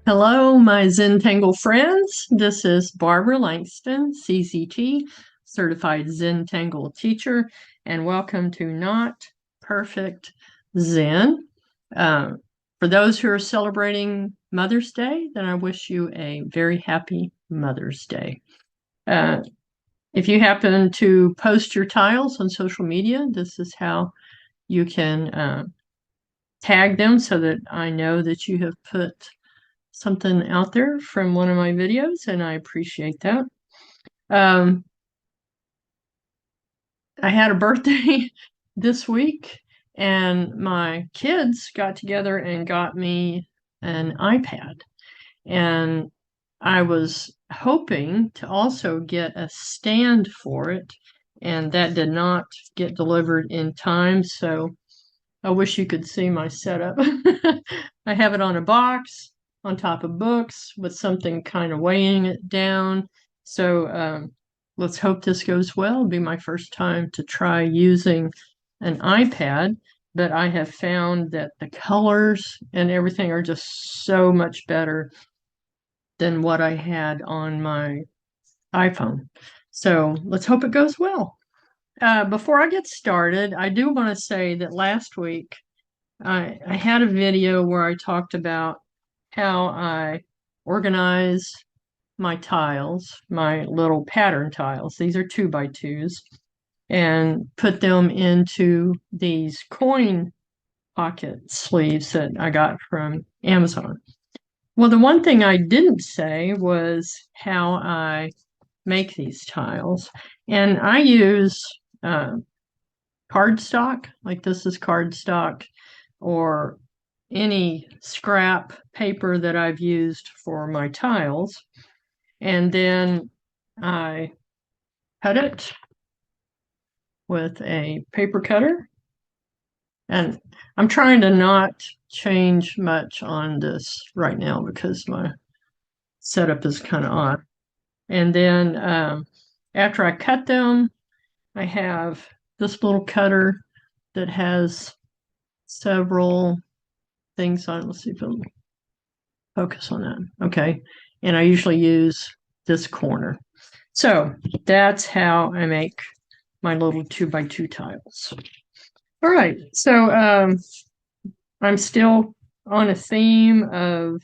Hello, my Zentangle friends. This is Barbara Langston, CZT, Certified Zentangle Teacher, and welcome to Not Perfect Zen. For those who are celebrating Mother's Day, then I wish you a very happy Mother's Day. If you happen to post your tiles on social media, this is how you can tag them so that I know that you have put something out there from one of my videos, and I appreciate that. I had a birthday this week, and my kids got together and got me an iPad. And I was hoping to also get a stand for it, and that did not get delivered in time. So I wish you could see my setup. I have it on a box on top of books with something kind of weighing it down. So let's hope this goes well. It'll be my first time to try using an iPad, but I have found that the colors and everything are just so much better than what I had on my iPhone. So let's hope it goes well. Before I get started, I do want to say that last week I had a video where I talked about how I organize my tiles, my little pattern tiles. These are 2x2s, and put them into these coin pocket sleeves that I got from Amazon. Well, the one thing I didn't say was how I make these tiles. And I use cardstock, like this is cardstock, or any scrap paper that I've used for my tiles. And then I cut it with a paper cutter. And I'm trying to not change much on this right now because my setup is kind of odd. And then after I cut them, I have this little cutter that has several things on it. Let's see if it'll focus on that. Okay. And I usually use this corner. So that's how I make my little 2x2 tiles. All right. So I'm still on a theme of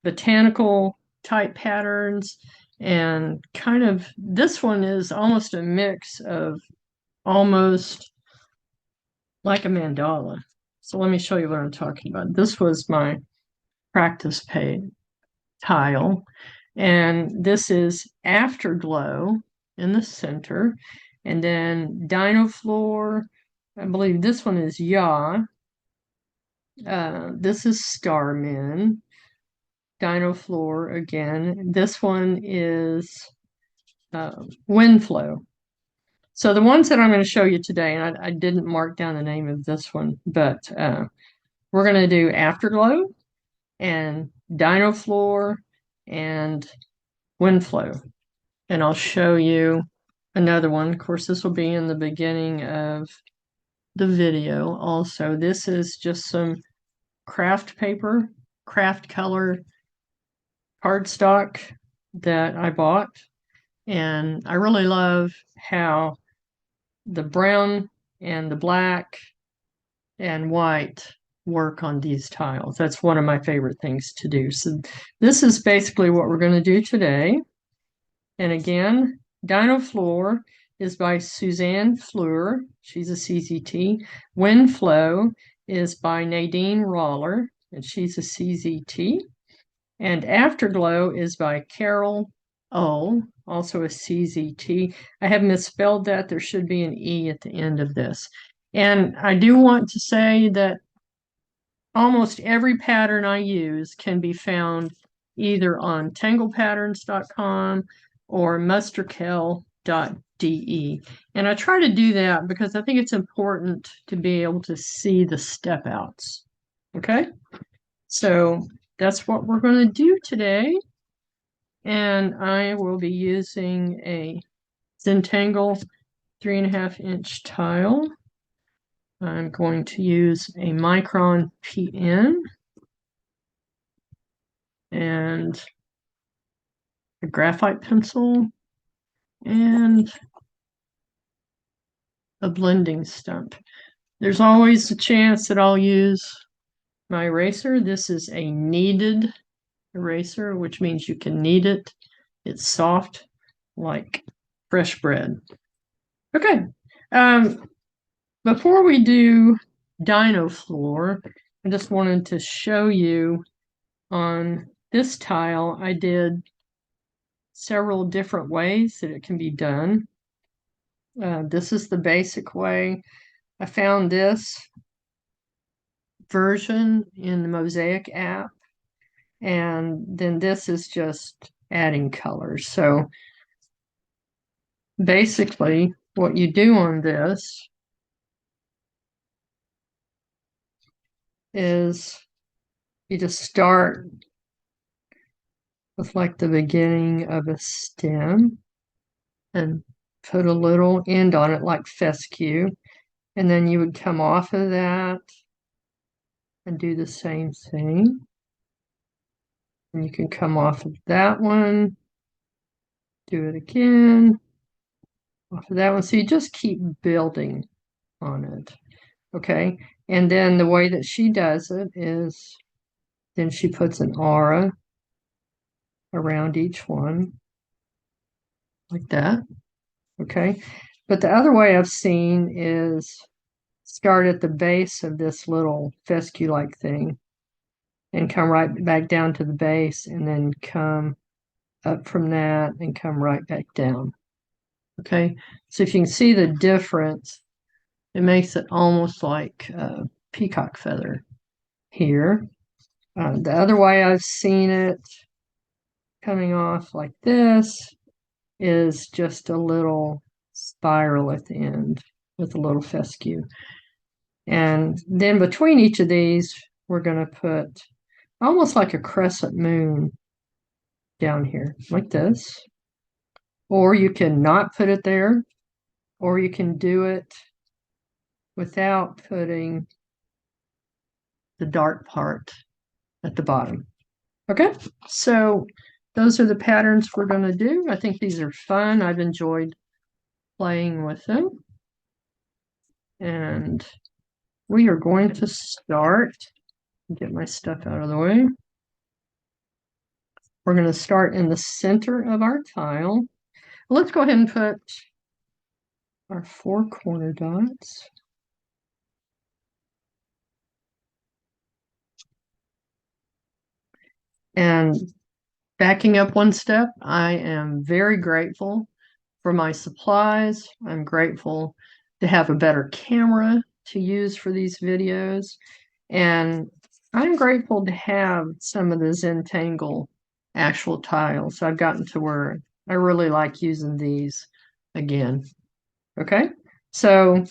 botanical type patterns, and kind of this one is almost a mix of almost like a mandala. So let me show you what I'm talking about. This was my practice page tile, and this is Afterglo in the center, and then Dinoflor. I believe this one is this is Starman. Dinoflor again. This one is Winflo. So the ones that I'm going to show you today, and I didn't mark down the name of this one, but we're going to do Afterglo and Dinoflor and Winflo. And I'll show you another one. Of course, this will be in the beginning of the video also. This is just some craft paper, craft color cardstock that I bought. And I really love how the brown and the black and white work on these tiles. That's one of my favorite things to do. So this is basically what we're going to do today. And again, Dinoflor is by Suzanne Fluhr. She's a CZT. Winflo is by Nadine Roller, and she's a CZT. And Afterglo is by Carole Ohl, also a CZT. I have misspelled that. There should be an E at the end of this. And I do want to say that almost every pattern I use can be found either on tanglepatterns.com or musterkel.de. And I try to do that because I think it's important to be able to see the step outs. Okay? So that's what we're going to do today. And I will be using a Zentangle 3.5-inch tile. I'm going to use a Micron PN. and a graphite pencil and a blending stump. There's always a chance that I'll use my eraser. This is a kneaded eraser, which means you can knead it. It's soft like fresh bread. Okay. Before we do Dinoflor, I just wanted to show you on this tile, I did several different ways that it can be done. This is the basic way. I found this version in the Mosaic app, and then this is just adding colors. So basically, what you do on this is you just start with like the beginning of a stem and put a little end on it like fescue. And then you would come off of that and do the same thing. And you can come off of that one, do it again, off of that one. So you just keep building on it. Okay. And then the way that she does it is then she puts an aura around each one like that. Okay. But the other way I've seen is start at the base of this little fescue-like thing and come right back down to the base and then come up from that and come right back down. Okay. So if you can see the difference, it makes it almost like a peacock feather here. The other way I've seen it coming off like this is just a little spiral at the end with a little fescue. And then between each of these, we're going to put almost like a crescent moon down here, like this. Or you can not put it there, or you can do it without putting the dark part at the bottom. Okay, so those are the patterns we're going to do. I think these are fun. I've enjoyed playing with them. And we are going to start, get my stuff out of the way. We're going to start in the center of our tile. Let's go ahead and put our 4 corner dots. And backing up one step, I am very grateful for my supplies. I'm grateful to have a better camera to use for these videos. And I'm grateful to have some of the Zentangle actual tiles. I've gotten to where I really like using these again. Okay, so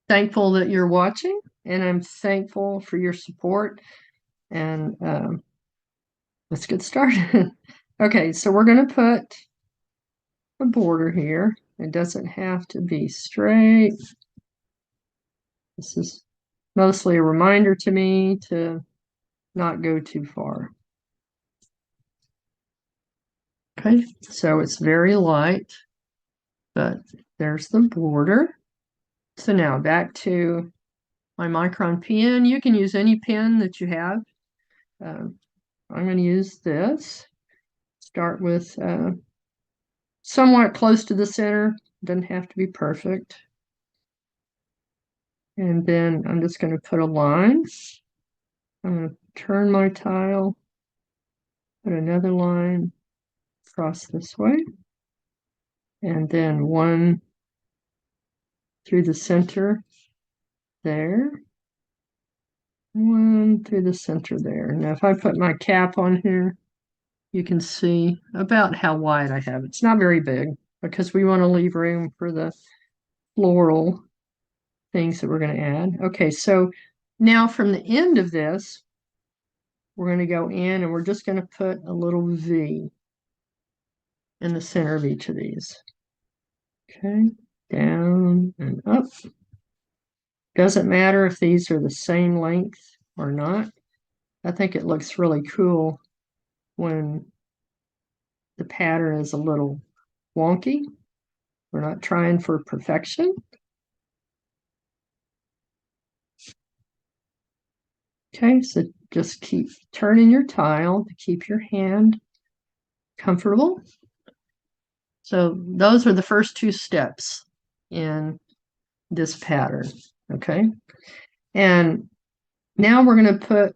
thankful that you're watching, and I'm thankful for your support. And let's get started. Okay, so we're going to put a border here. It doesn't have to be straight. This is mostly a reminder to me to not go too far. Okay, so it's very light, but there's the border. So now back to my Micron pen. You can use any pen that you have. I'm going to use this. Start with somewhat close to the center. Doesn't have to be perfect. And then I'm just going to put a line. I'm going to turn my tile, put another line across this way, and then one through the center there, one through the center there. Now if I put my cap on here, you can see about how wide I have. It's not very big because we want to leave room for the floral things that we're going to add. Okay, so now from the end of this, we're going to go in and we're just going to put a little V in the center of each of these. Okay, down and up. Doesn't matter if these are the same length or not. I think it looks really cool when the pattern is a little wonky. We're not trying for perfection. Okay, so just keep turning your tile to keep your hand comfortable. So those are the first two steps in this pattern, okay? And now we're going to put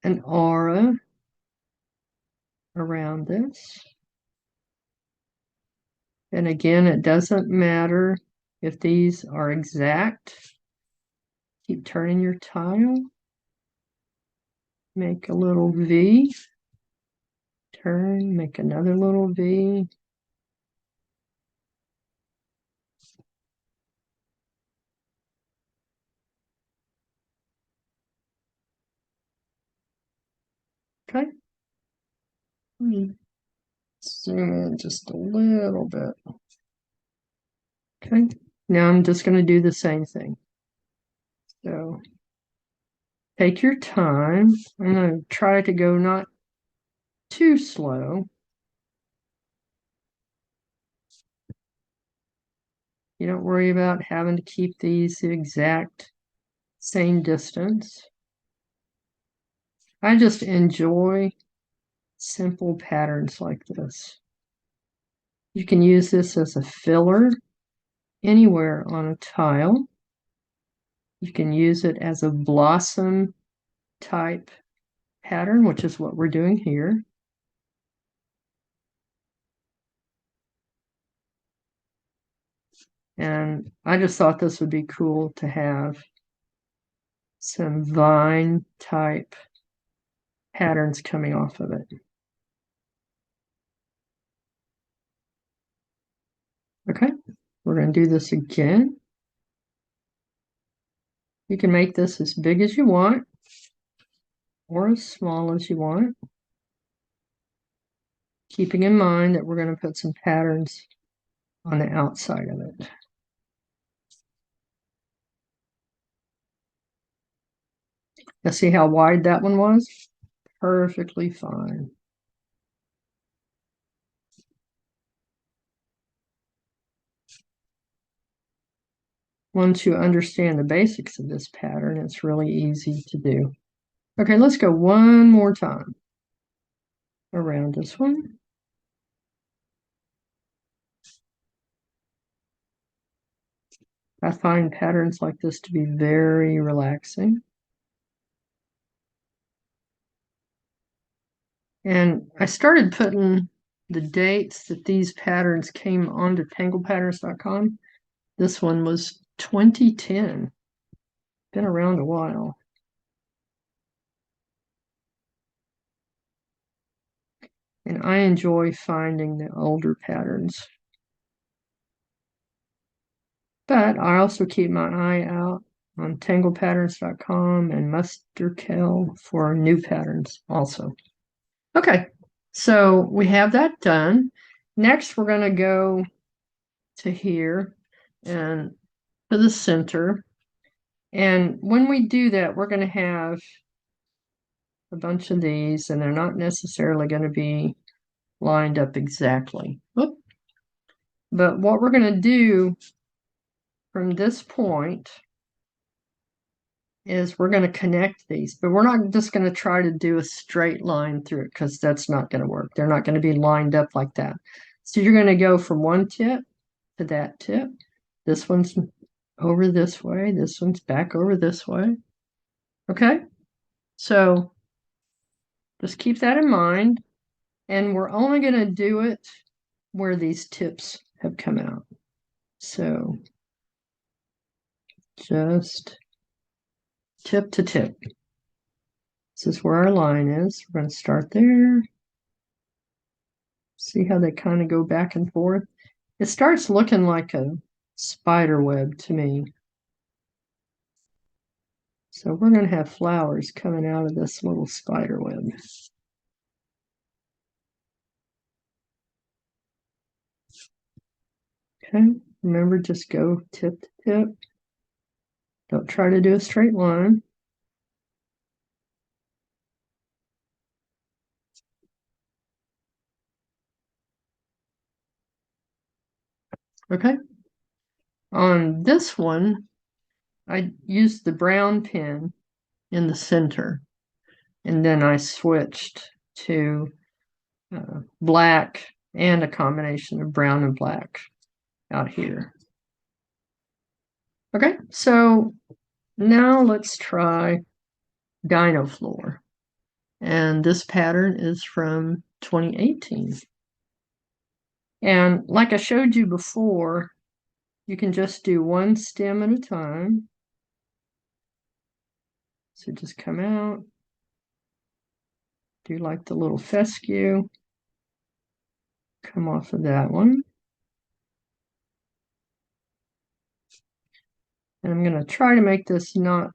an aura around this. And again, it doesn't matter if these are exact. Keep turning your tile. Make a little V. Turn, make another little V. Okay. Let me zoom in just a little bit. Okay. Now I'm just going to do the same thing. So take your time. I'm going to try to go not too slow. You don't worry about having to keep these the exact same distance. I just enjoy simple patterns like this. You can use this as a filler anywhere on a tile. You can use it as a blossom type pattern, which is what we're doing here. And I just thought this would be cool to have some vine type patterns coming off of it. Okay, we're going to do this again. You can make this as big as you want or as small as you want, keeping in mind that we're going to put some patterns on the outside of it. Now see how wide that one was? Perfectly fine. Once you understand the basics of this pattern, it's really easy to do. Okay, let's go one more time around this one. I find patterns like this to be very relaxing. And I started putting the dates that these patterns came onto tanglepatterns.com. This one was 2010. Been around a while. And I enjoy finding the older patterns. But I also keep my eye out on tanglepatterns.com and Musterkel for new patterns also. Okay, so we have that done. Next, we're going to go to here and to the center. And when we do that, we're going to have a bunch of these, and they're not necessarily going to be lined up exactly. Oop. But what we're going to do from this point is we're going to connect these, but we're not just going to try to do a straight line through it because that's not going to work. They're not going to be lined up like that. So you're going to go from one tip to that tip. This one's over this way. This one's back over this way. Okay? So just keep that in mind. And we're only going to do it where these tips have come out. So just tip to tip. This is where our line is. We're going to start there. See how they kind of go back and forth? It starts looking like a spider web to me. So we're going to have flowers coming out of this little spider web. Okay, remember, just go tip to tip. Don't try to do a straight line. Okay. On this one, I used the brown pen in the center, and then I switched to black and a combination of brown and black out here. Okay, so now let's try Dinoflor. And this pattern is from 2018. And like I showed you before, you can just do one stem at a time. So just come out, do like the little fescue, come off of that one. And I'm going to try to make this not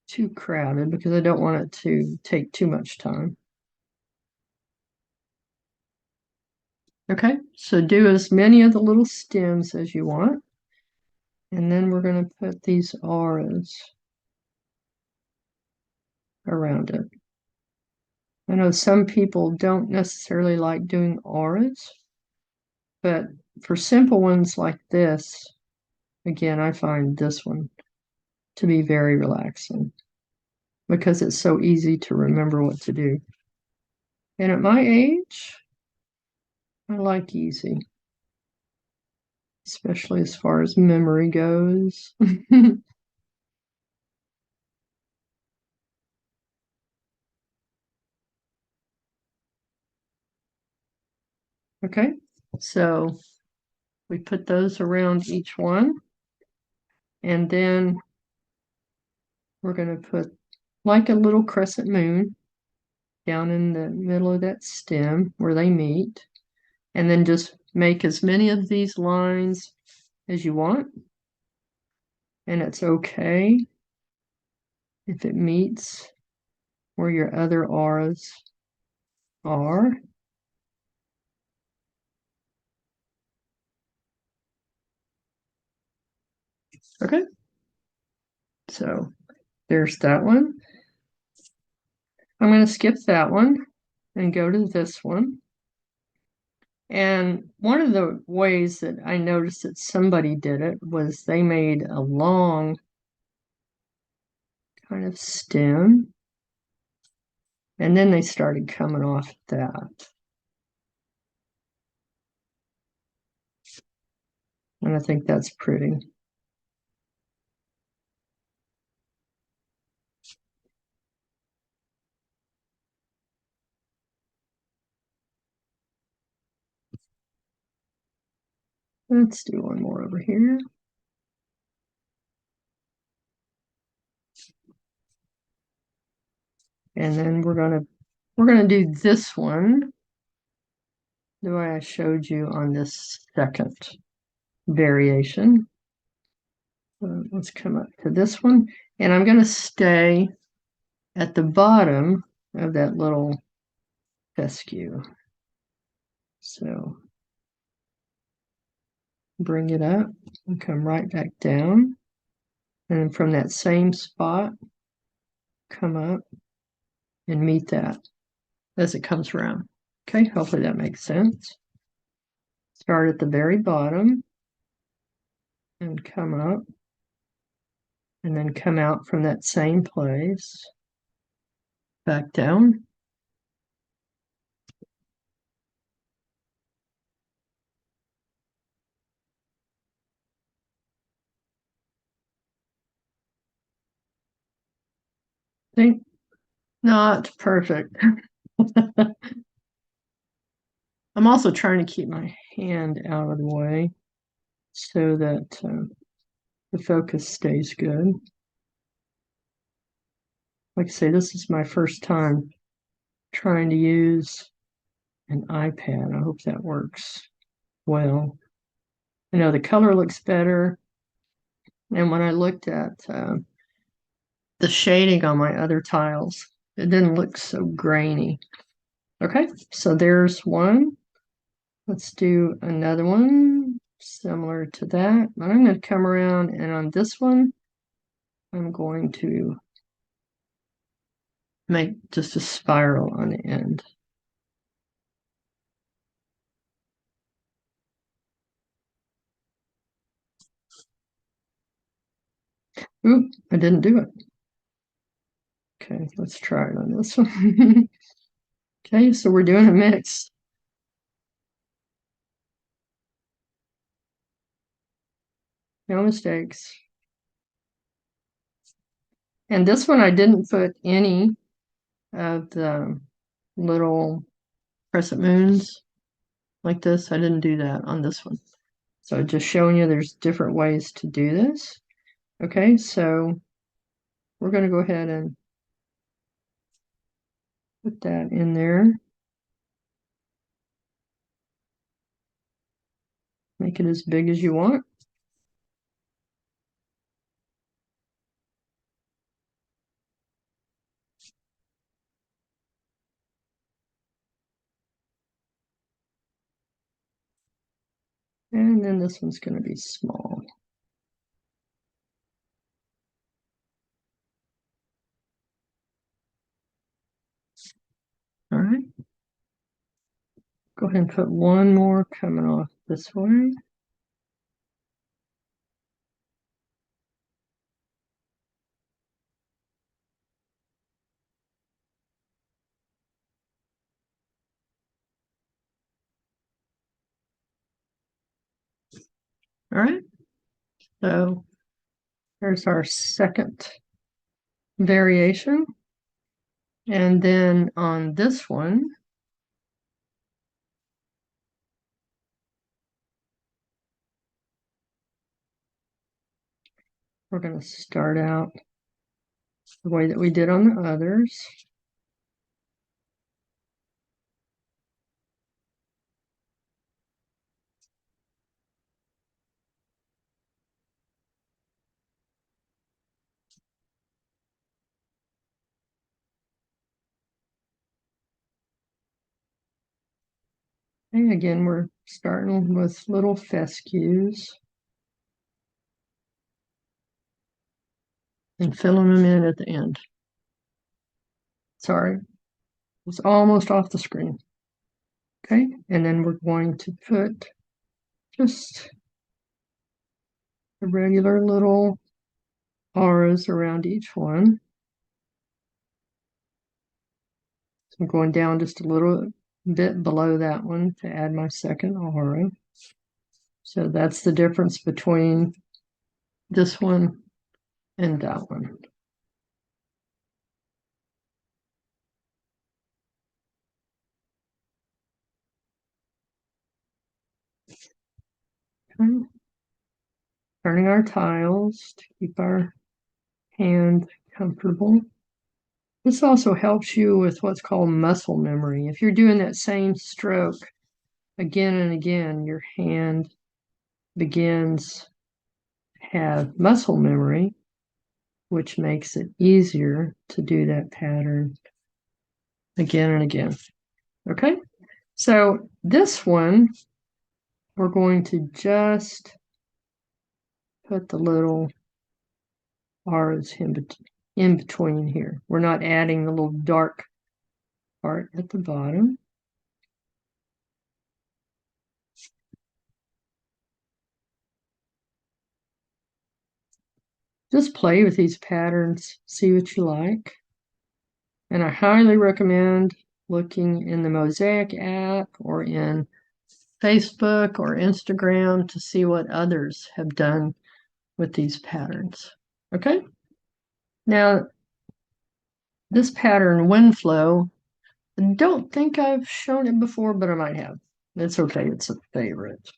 too crowded because I don't want it to take too much time. Okay, so do as many of the little stems as you want. And then we're going to put these auras around it. I know some people don't necessarily like doing auras, but for simple ones like this, again, I find this one to be very relaxing because it's so easy to remember what to do. And at my age, I like easy, especially as far as memory goes. Okay, so we put those around each one, and then we're going to put like a little crescent moon down in the middle of that stem where they meet, and then just make as many of these lines as you want. And it's okay if it meets where your other auras are. Okay, so there's that one. I'm going to skip that one and go to this one. And one of the ways that I noticed that somebody did it was they made a long kind of stem, and then they started coming off that. And I think that's pretty. Let's do one more over here. And then we're gonna do this one the way I showed you on this second variation. Let's come up to this one, and I'm gonna stay at the bottom of that little fescue. So bring it up and come right back down. And from that same spot, come up and meet that as it comes around. Okay, hopefully that makes sense. Start at the very bottom and come up, and then come out from that same place, back down. See, not perfect. I'm also trying to keep my hand out of the way so that the focus stays good. Like I say, this is my first time trying to use an iPad. I hope that works well. You know, the color looks better. And when I looked at the shading on my other tiles, it didn't look so grainy. Okay, so there's one. Let's do another one similar to that. But I'm going to come around, and on this one, I'm going to make just a spiral on the end. Oop, I didn't do it. Okay, let's try it on this one. Okay, so we're doing a mix. No mistakes. And this one I didn't put any of the little crescent moons like this. I didn't do that on this one. So just showing you there's different ways to do this. Okay, so we're going to go ahead and put that in there. Make it as big as you want. And then this one's going to be small. All right. Go ahead and put one more coming off this way. All right. So there's our second variation. And then on this one, we're going to start out the way that we did on the others. And again, we're starting with little fescues and filling them in at the end. Sorry, it was almost off the screen. Okay, and then we're going to put just the regular little auras around each one. So I'm going down just a little bit below that one to add my second aura. So that's the difference between this one and that one. Okay. Turning our tiles to keep our hand comfortable. This also helps you with what's called muscle memory. If you're doing that same stroke again and again, your hand begins to have muscle memory, which makes it easier to do that pattern again and again. Okay, so this one, we're going to just put the little auras in between here. We're not adding the little dark part at the bottom. Just play with these patterns, see what you like. And I highly recommend looking in the Mosaic app or in Facebook or Instagram to see what others have done with these patterns. Okay? Now, this pattern, Winflo, I don't think I've shown it before, but I might have. It's okay, it's a favorite.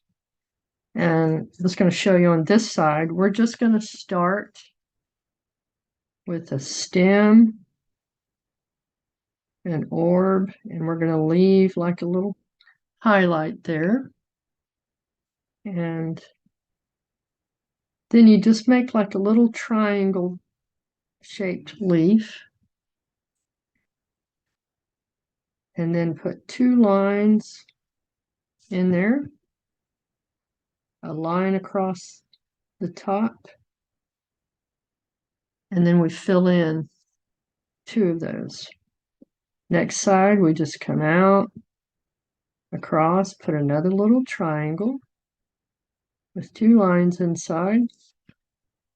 And I'm just going to show you on this side, we're just going to start with a stem, an orb, and we're going to leave like a little highlight there. And then you just make like a little triangle shaped leaf. And then put 2 lines in there, a line across the top, and then we fill in 2 of those. Next side, we just come out, across, put another little triangle with 2 lines inside,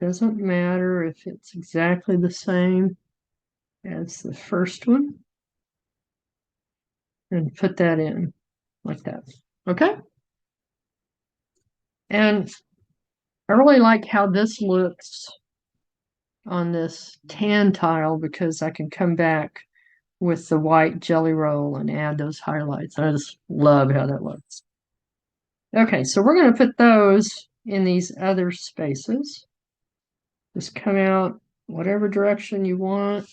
Doesn't matter if it's exactly the same as the first one. And put that in like that. Okay? And I really like how this looks on this tan tile because I can come back with the white jelly roll and add those highlights. I just love how that looks. Okay, so we're going to put those in these other spaces. Just come out whatever direction you want.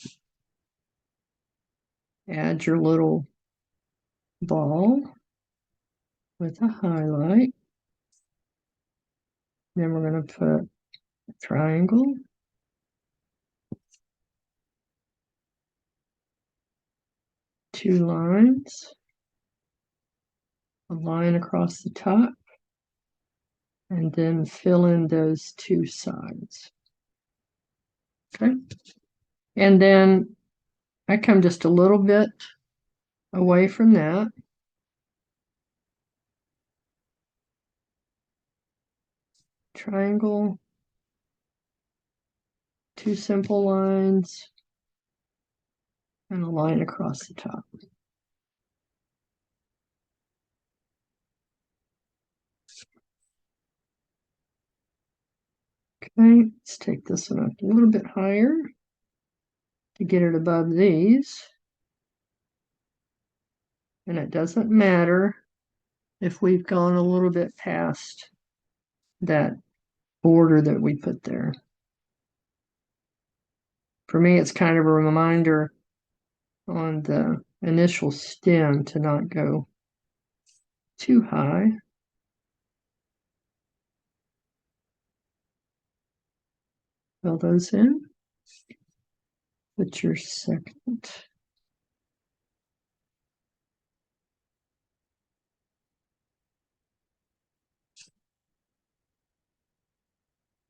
Add your little ball with a highlight. Then we're going to put a triangle. Two lines. A line across the top. And then fill in those two sides. Okay. And then I come just a little bit away from that. Triangle, two simple lines, and a line across the top. Okay, let's take this one up a little bit higher to get it above these. And it doesn't matter if we've gone a little bit past that border that we put there. For me, it's kind of a reminder on the initial stem to not go too high. Fill those in. Put your second.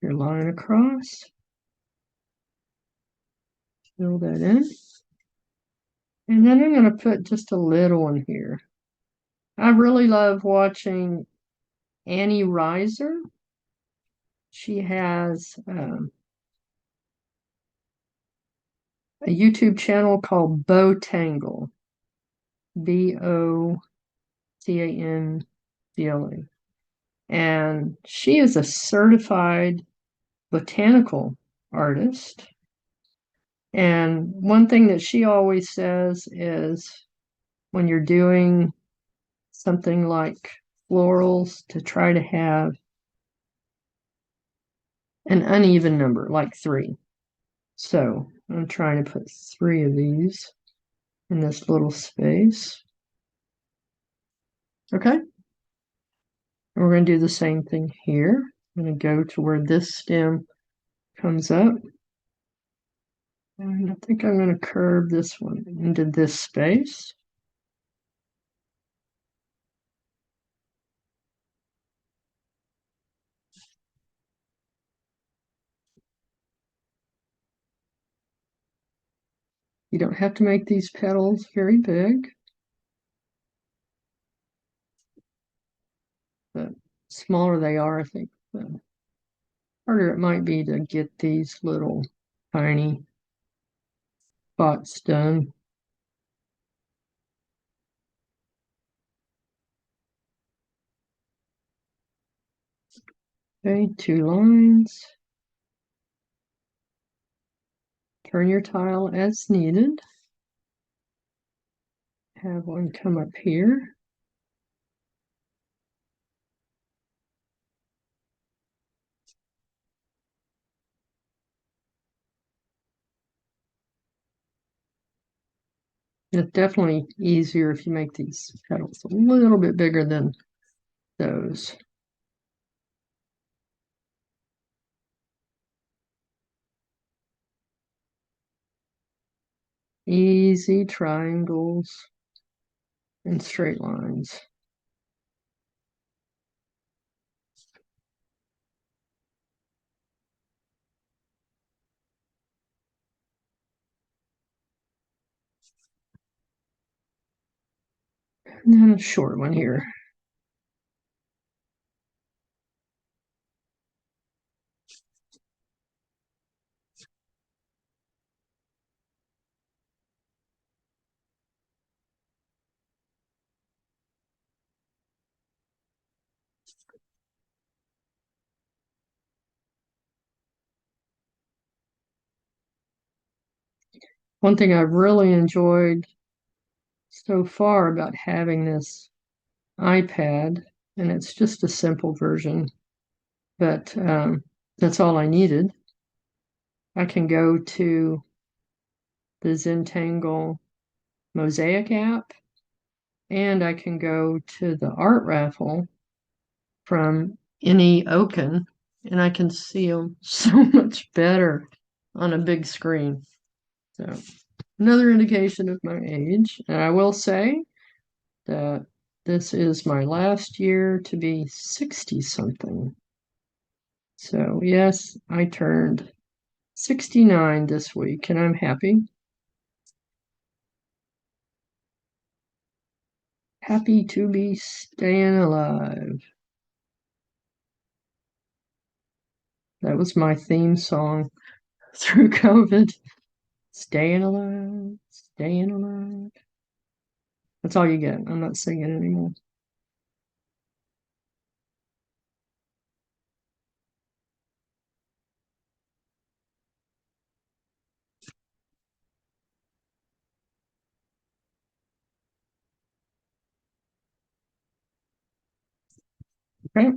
Your line across. Fill that in. And then I'm going to put just a little one here. I really love watching Annie Reiser. She has a YouTube channel called Bottangle. Bottangle. And she is a certified botanical artist. And one thing that she always says is when you're doing something like florals, to try to have an uneven number, like 3. So I'm trying to put 3 of these in this little space. Okay. And we're going to do the same thing here. I'm going to go to where this stem comes up. And I think I'm going to curve this one into this space. You don't have to make these petals very big. The smaller they are, I think, the harder it might be to get these little tiny spots done. Okay, 2 lines. Turn your tile as needed. Have one come up here. It's definitely easier if you make these petals a little bit bigger than those. Easy triangles and straight lines. And then a short one here. One thing I've really enjoyed so far about having this iPad, and it's just a simple version, but that's all I needed. I can go to the Zentangle Mosaic app, and I can go to the art raffle from any Oaken, and I can see them so much better on a big screen. So another indication of my age. And I will say that this is my last year to be 60 something. So yes, I turned 69 this week, and I'm happy. Happy to be staying alive. That was my theme song through COVID. Staying alive, staying alive. That's all you get. I'm not singing anymore. Okay,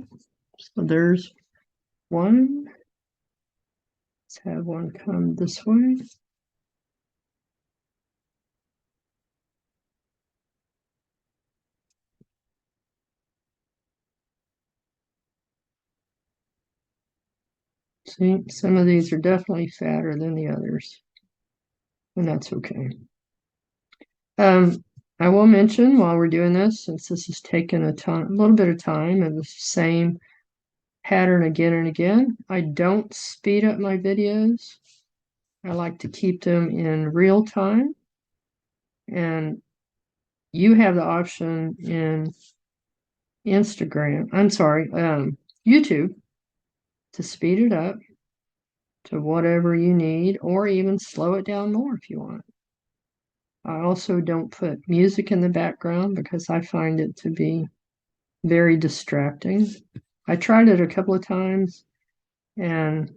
so there's one. Let's have one come this way. See, some of these are definitely fatter than the others, and that's okay. I will mention while we're doing this, since this has taken a little bit of time and the same pattern again and again, I don't speed up my videos. I like to keep them in real time, and you have the option in YouTube to speed it up to whatever you need, or even slow it down more if you want. I also don't put music in the background because I find it to be very distracting. I tried it a couple of times, and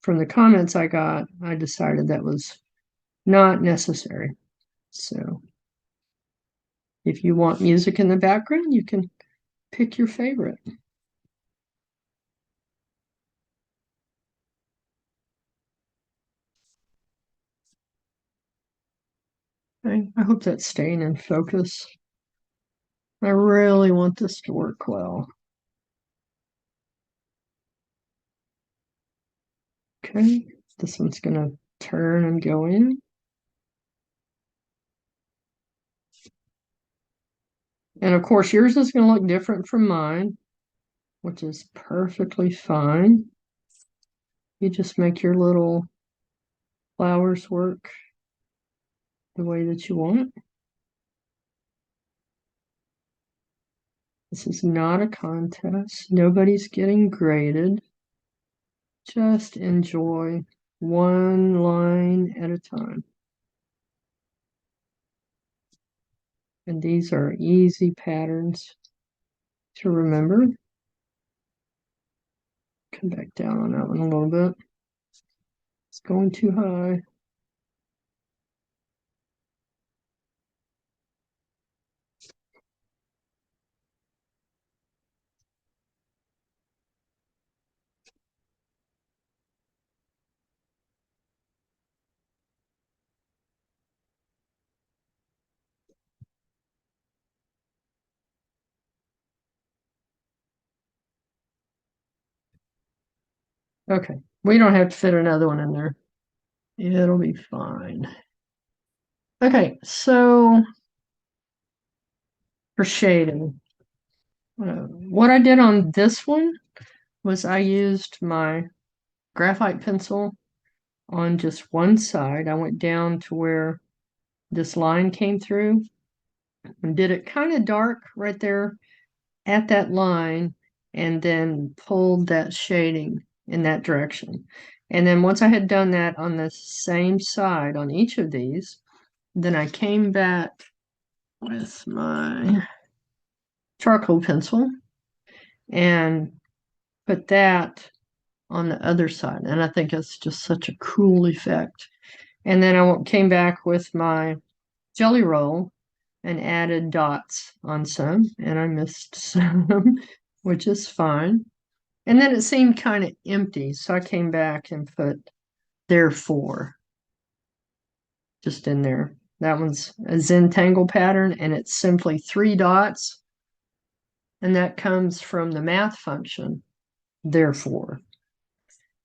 from the comments I got, I decided that was not necessary. So if you want music in the background, you can pick your favorite. I hope that's staying in focus. I really want this to work well. Okay, this one's going to turn and go in. And of course, yours is going to look different from mine, which is perfectly fine. You just make your little flowers work the way that you want. This is not a contest. Nobody's getting graded. Just enjoy one line at a time. And these are easy patterns to remember. Come back down on that one a little bit. It's going too high. Okay, we don't have to fit another one in there. It'll be fine. Okay, so for shading, what I did on this one was I used my graphite pencil on just one side. I went down to where this line came through and did it kind of dark right there at that line, and then pulled that shading in that direction. And then once I had done that on the same side on each of these, then I came back with my charcoal pencil and put that on the other side. And I think it's just such a cool effect. And then I came back with my jelly roll and added dots on some, and I missed some, which is fine. And then it seemed kind of empty, so I came back and put therefore just in there. That one's a Zentangle pattern, and it's simply 3 dots, and that comes from the math function, therefore.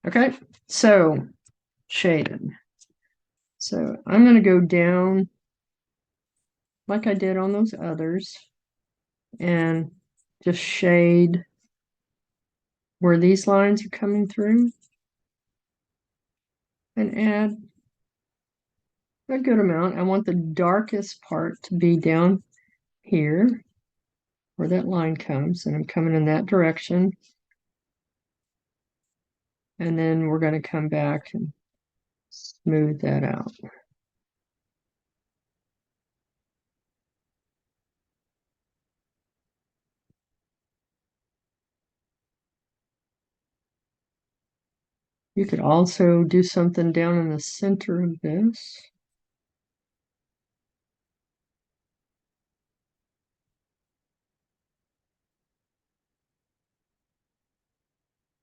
Okay, so shaded. So I'm going to go down like I did on those others and just shade where these lines are coming through and add a good amount. I want the darkest part to be down here where that line comes, and I'm coming in that direction. And then we're going to come back and smooth that out. You could also do something down in the center of this.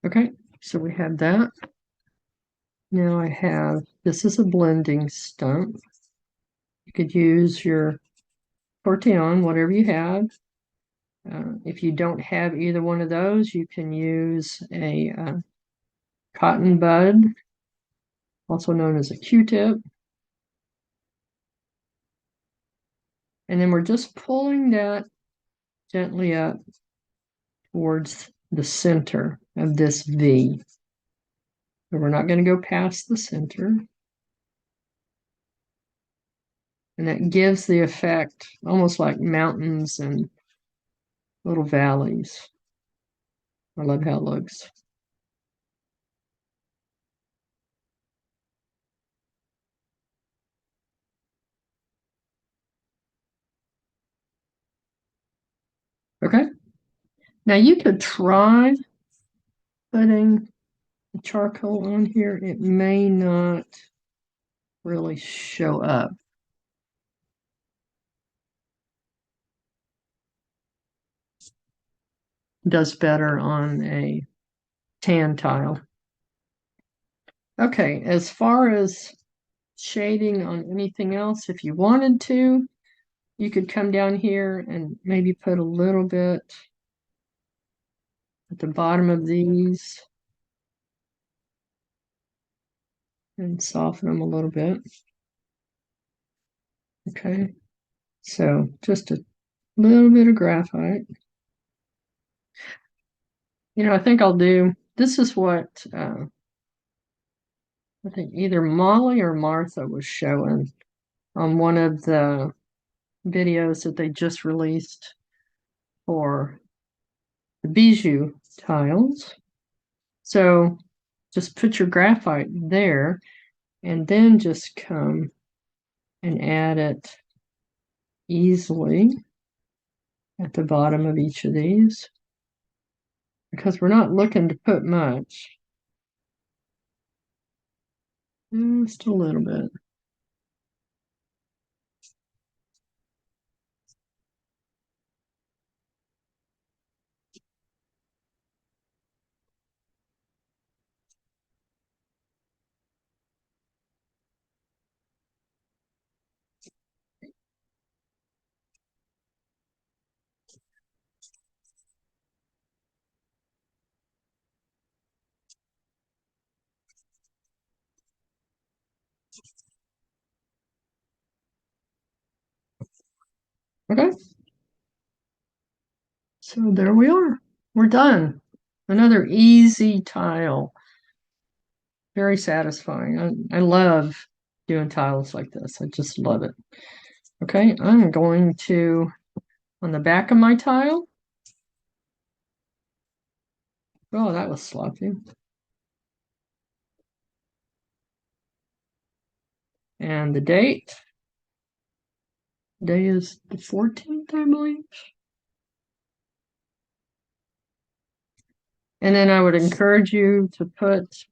Okay, so we have that. Now I have, this is a blending stump. You could use your Tortillon, whatever you have. If you don't have either one of those, you can use a cotton bud, also known as a Q-tip. And then we're just pulling that gently up towards the center of this V. But we're not going to go past the center. And that gives the effect almost like mountains and little valleys. I love how it looks. Okay. Now you could try putting the charcoal on here. It may not really show up. Does better on a tan tile. Okay, as far as shading on anything else, if you wanted to, you could come down here and maybe put a little bit at the bottom of these and soften them a little bit. Okay, so just a little bit of graphite. You know, I think I'll do, this is what I think either Molly or Martha was showing on one of the videos that they just released for the bijou tiles. So just put your graphite there and then just come and add it easily at the bottom of each of these, because we're not looking to put much. Just a little bit. Okay. So there we are. We're done. Another easy tile. Very satisfying. I love doing tiles like this. I just love it. Okay, I'm going to, on the back of my tile. Oh, that was sloppy. And the date. Day is the 14th, I believe. And then I would encourage you to put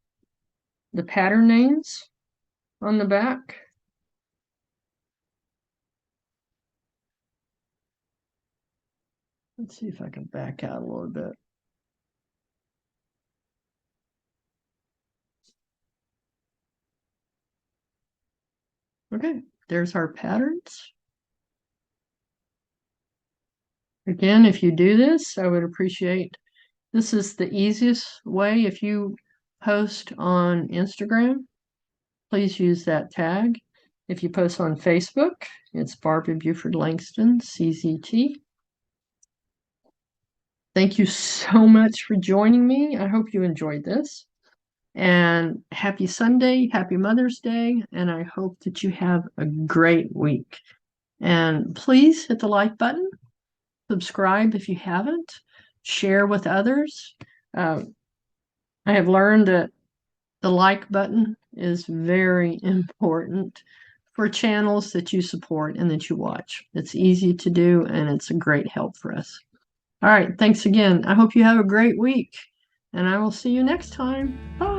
the pattern names on the back. Let's see if I can back out a little bit. Okay, there's our patterns. Again, if you do this, I would appreciate, this is the easiest way. If you post on Instagram, please use that tag. If you post on Facebook, it's Barbara Buford Langston, CZT. Thank you so much for joining me. I hope you enjoyed this. And happy Sunday, happy Mother's Day, and I hope that you have a great week. And please hit the like button, subscribe if you haven't, share with others. I have learned that the like button is very important for channels that you support and that you watch. It's easy to do, and it's a great help for us. All right, thanks again. I hope you have a great week, and I will see you next time. Bye.